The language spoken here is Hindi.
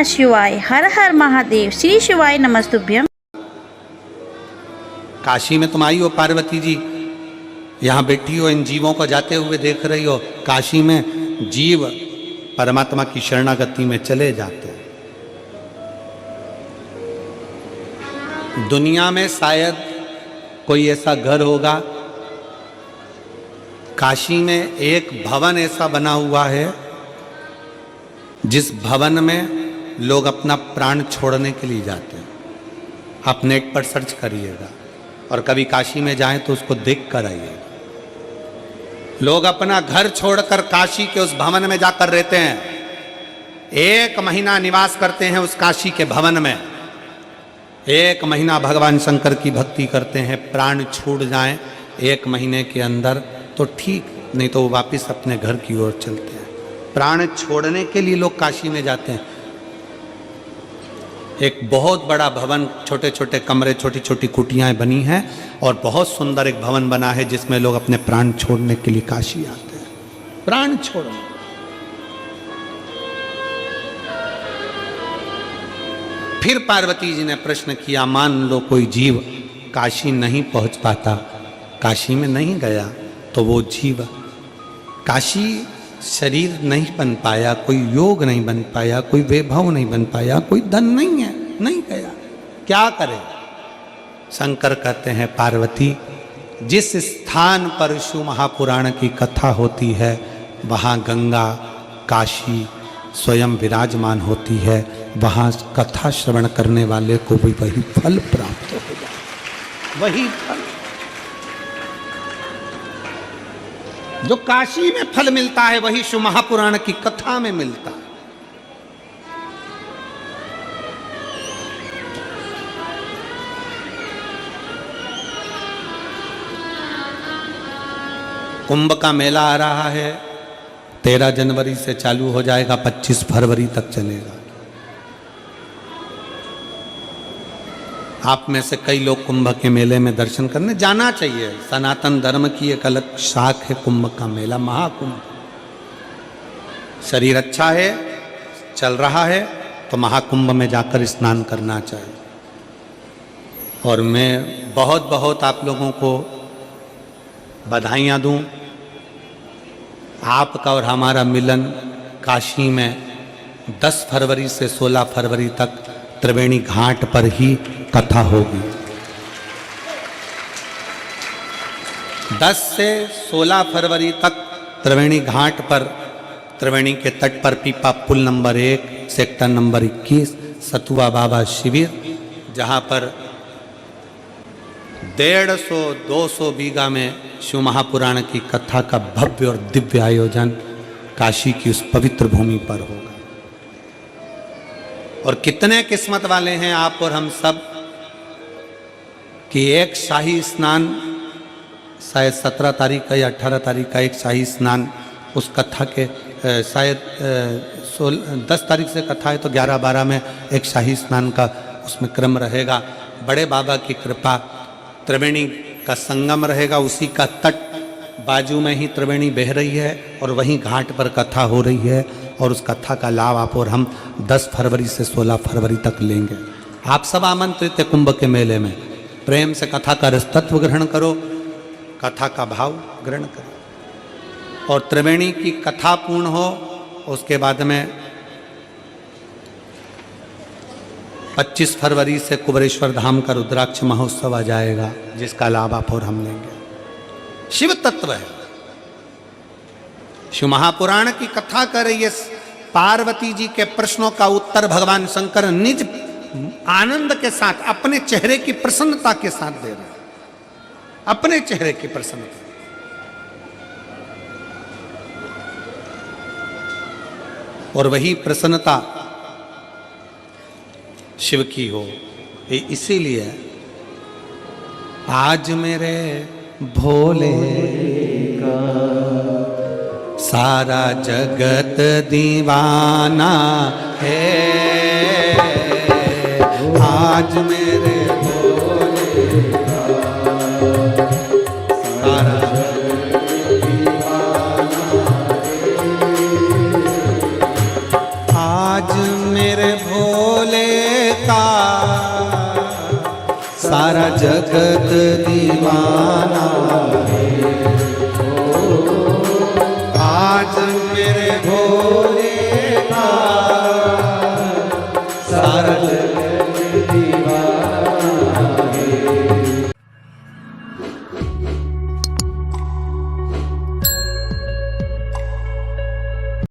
नमः शिवाय। हर हर महादेव। श्री शिवाय नमस्तुभ्यम। काशी में तुम आई हो पार्वती जी, यहाँ बैठी हो, इन जीवों को जाते हुए देख रही हो। काशी में जीव परमात्मा की शरणागति में चले जाते हैं। दुनिया में शायद कोई ऐसा घर होगा, काशी में एक भवन ऐसा बना हुआ है जिस भवन में लोग अपना प्राण छोड़ने के लिए जाते हैं। आप नेट पर सर्च करिएगा और कभी काशी में जाएं तो उसको देख कर आइएगा। लोग अपना घर छोड़कर काशी के उस भवन में जाकर रहते हैं। 1 महीना निवास करते हैं उस काशी के भवन में। 1 महीना भगवान शंकर की भक्ति करते हैं। प्राण छूट जाएं 1 महीने के अंदर तो ठीक, नहीं तो वो वापस अपने घर की ओर चलते हैं। प्राण छोड़ने के लिए लोग काशी में जाते हैं। एक बहुत बड़ा भवन, छोटे छोटे कमरे, छोटी छोटी कुटियाएं बनी हैं और बहुत सुंदर एक भवन बना है जिसमें लोग अपने प्राण छोड़ने के लिए काशी आते हैं। प्राण छोड़ने। फिर पार्वती जी ने प्रश्न किया, मान लो कोई जीव काशी नहीं पहुंच पाता, काशी में नहीं गया, तो वो जीव काशी शरीर नहीं बन पाया, कोई योग नहीं बन पाया, कोई वैभव नहीं बन पाया, कोई धन नहीं है, नहीं गया, क्या करे? शंकर कहते हैं, पार्वती जिस स्थान पर शिव महापुराण की कथा होती है वहाँ गंगा काशी स्वयं विराजमान होती है। वहाँ कथा श्रवण करने वाले को भी वही फल प्राप्त हो जाए, वही फल जो काशी में फल मिलता है वही शिव महापुराण की कथा में मिलता है। कुंभ का मेला आ रहा है, 13 जनवरी से चालू हो जाएगा, 25 फरवरी तक चलेगा। आप में से कई लोग कुंभ के मेले में दर्शन करने जाना चाहिए। सनातन धर्म की एक अलग शाख है कुंभ का मेला, महाकुंभ। शरीर अच्छा है, चल रहा है, तो महाकुंभ में जाकर स्नान करना चाहिए। और मैं बहुत बहुत आप लोगों को बधाइयाँ दूँ। आपका और हमारा मिलन काशी में 10 फरवरी से 16 फरवरी तक त्रिवेणी घाट पर ही कथा होगी। 10 से 16 फरवरी तक त्रिवेणी घाट पर, त्रिवेणी के तट पर पीपा पुल नंबर 1 सेक्टर नंबर 21 सतुआ बाबा शिविर, जहाँ पर 150-200 बीघा में शिव महापुराण की कथा का भव्य और दिव्य आयोजन काशी की उस पवित्र भूमि पर होगा। और कितने किस्मत वाले हैं आप और हम सब कि एक शाही स्नान, शायद 17 तारीख का या 18 तारीख का एक शाही स्नान उस कथा के, शायद 10 तारीख से कथा है तो 11-12 में एक शाही स्नान का उसमें क्रम रहेगा। बड़े बाबा की कृपा, त्रिवेणी का संगम रहेगा, उसी का तट बाजू में ही त्रिवेणी बह रही है और वहीं घाट पर कथा हो रही है। और उस कथा का लाभ आप और हम 10 फरवरी से 16 फरवरी तक लेंगे। आप सब आमंत्रित हैं कुंभ के मेले में। प्रेम से कथा का रसतत्व ग्रहण करो, कथा का भाव ग्रहण करो और त्रिवेणी की कथा पूर्ण हो। उसके बाद में 25 फरवरी से कुबेरेश्वर धाम का रुद्राक्ष महोत्सव आ जाएगा, जिसका लाभ आप और हम लेंगे। शिव तत्व है, शिव महापुराण की कथा कर रही है। पार्वती जी के प्रश्नों का उत्तर भगवान शंकर निज आनंद के साथ, अपने चेहरे की प्रसन्नता के साथ दे रहे हैं, अपने चेहरे की प्रसन्नता। और वही प्रसन्नता शिव की हो, इसीलिए आज मेरे भोले का सारा जगत दीवाना है। आज मेरे भोले का सारा जगत दीवाना है। आज मेरे का सारा जगत दीवाना है। आज मेरे भोले